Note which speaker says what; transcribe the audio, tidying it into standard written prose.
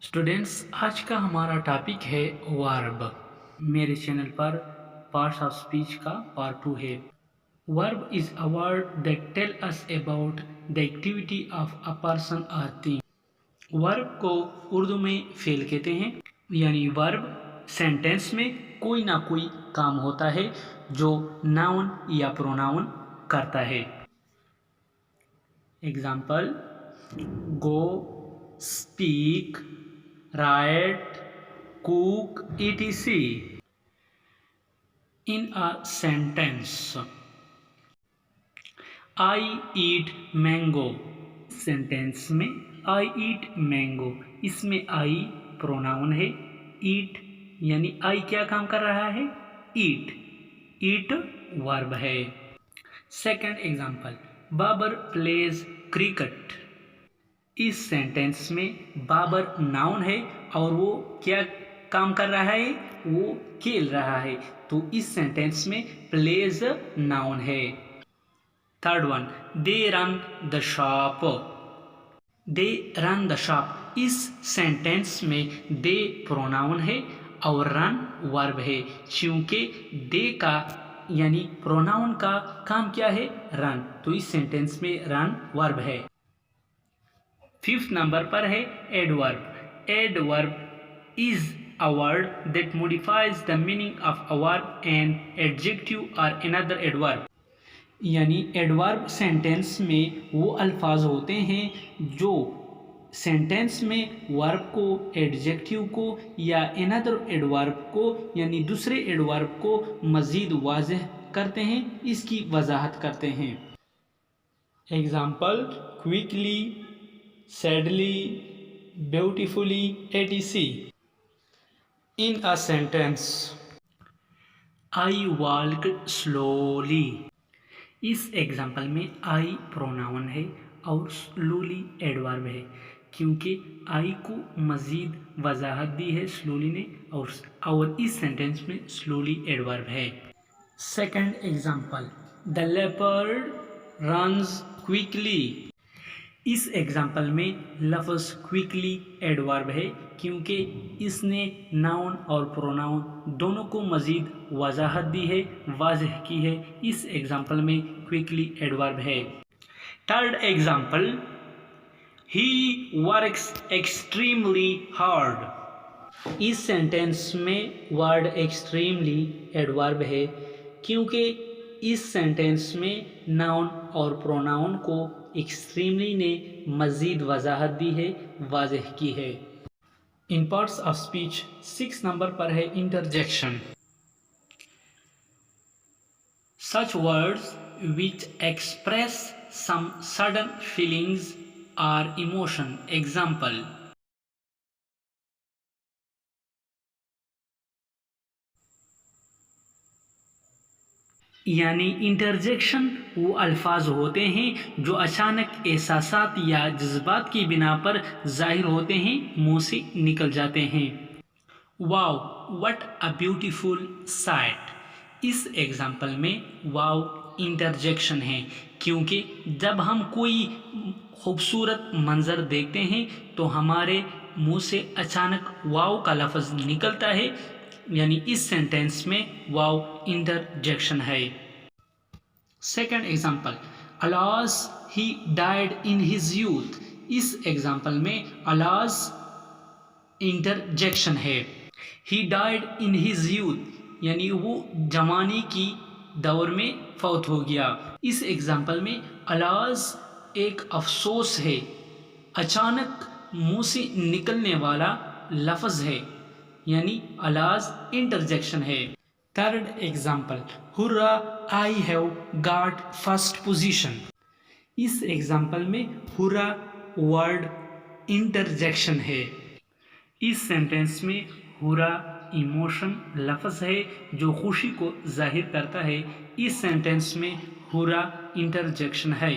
Speaker 1: Students, आज का हमारा टॉपिक है वर्ब। मेरे चैनल पर पार्ट्स ऑफ स्पीच का पार्ट 2 है। Verb is a word that tell us about the activity of a person और थिंग। वर्ब को उर्दू में फेल कहते हैं, यानी वर्ब सेंटेंस में कोई ना कोई काम होता है जो नाउन या प्रोनाउन करता है। Example: go, speak, write, cook, etc. In a sentence, I eat mango. Sentence में I eat mango, इसमें I प्रोनाउन है, eat यानी I क्या काम कर रहा है? eat वर्ब है। Second example: Babar plays cricket. इस सेंटेंस में बाबर नाउन है और वो क्या काम कर रहा है? वो खेल रहा है, तो इस सेंटेंस में प्लेज नाउन है। Third one: they run the shop. They run the shop, इस सेंटेंस में दे प्रोनाउन है और रन वर्ब है, क्योंकि दे का यानी प्रोनाउन का काम क्या है? रन, तो इस सेंटेंस में रन वर्ब है। फिफ्थ नंबर पर है adverb. Adverb is a word that modifies the meaning of a verb, an adjective or another adverb। यानी एडवर्ब सेंटेंस में वो अल्फाज होते हैं जो सेंटेंस में वर्ब को, एडजेक्टिव को या अनदर एडवर्ब को यानी दूसरे एडवर्ब को मज़ीद वाज़ेह करते हैं, इसकी वजाहत करते हैं। Example: quickly, sadly, beautifully, etc. In a sentence, I walked slowly। इस एग्जाम्पल में I प्रोनाउन है और slowly एडवर्ब है, क्योंकि I को मज़ीद वजाहत दी है slowly ने, और इस सेंटेंस में slowly एडवर्ब है। Second example: The leopard runs quickly। इस एग्जाम्पल में लफ्ज़ क्विकली एडवर्ब है, क्योंकि इसने नाउन और प्रोनाउन दोनों को मज़ीद वजाहत दी है, वाज़ह की है। इस एग्जाम्पल में क्विकली एडवर्ब है। Third example: he works extremely hard. इस सेंटेंस में वर्ड एक्सट्रीमली एडवर्ब है, क्योंकि इस सेंटेंस में नाउन और प्रोनाउन को एक्सट्रीमली ने मज़ीद वजाहत दी है, वाज़ह की है। इन पार्ट्स ऑफ स्पीच 6 नंबर पर है interjection. Such words which express some sudden feelings और इमोशन। एग्जाम्पल: यानी इंटरजेक्शन वो अल्फाज होते हैं जो अचानक एहसासात या जज्बात की बिना पर ज़ाहिर होते हैं, मुंह से निकल जाते हैं। Wow, what a beautiful sight. इस एग्जाम्पल में वाओ इंटरजेक्शन है, क्योंकि जब हम कोई खूबसूरत मंजर देखते हैं तो हमारे मुंह से अचानक वाओ का लफ्ज़ निकलता है, यानी इस सेंटेंस में वाओ इंटरजेक्शन है। Second example: alas he died in his youth. इस एग्जाम्पल में अलास इंटरजेक्शन है। He died in his youth यानी वो जवानी की दौर में फौत हो गया। इस एग्जाम्पल में अलास एक अफसोस है, अचानक मुंह से निकलने वाला लफ्ज़ है, यानी अलाज इंटरजेक्शन है। Third example: hurrah, I have got first position. इस एग्जाम्पल में हुर्रा वर्ड इंटरजेक्शन है। इस सेंटेंस में हुर्रा इमोशन लफ्ज़ है जो खुशी को जाहिर करता है। इस सेंटेंस में हुर्रा इंटरजेक्शन है।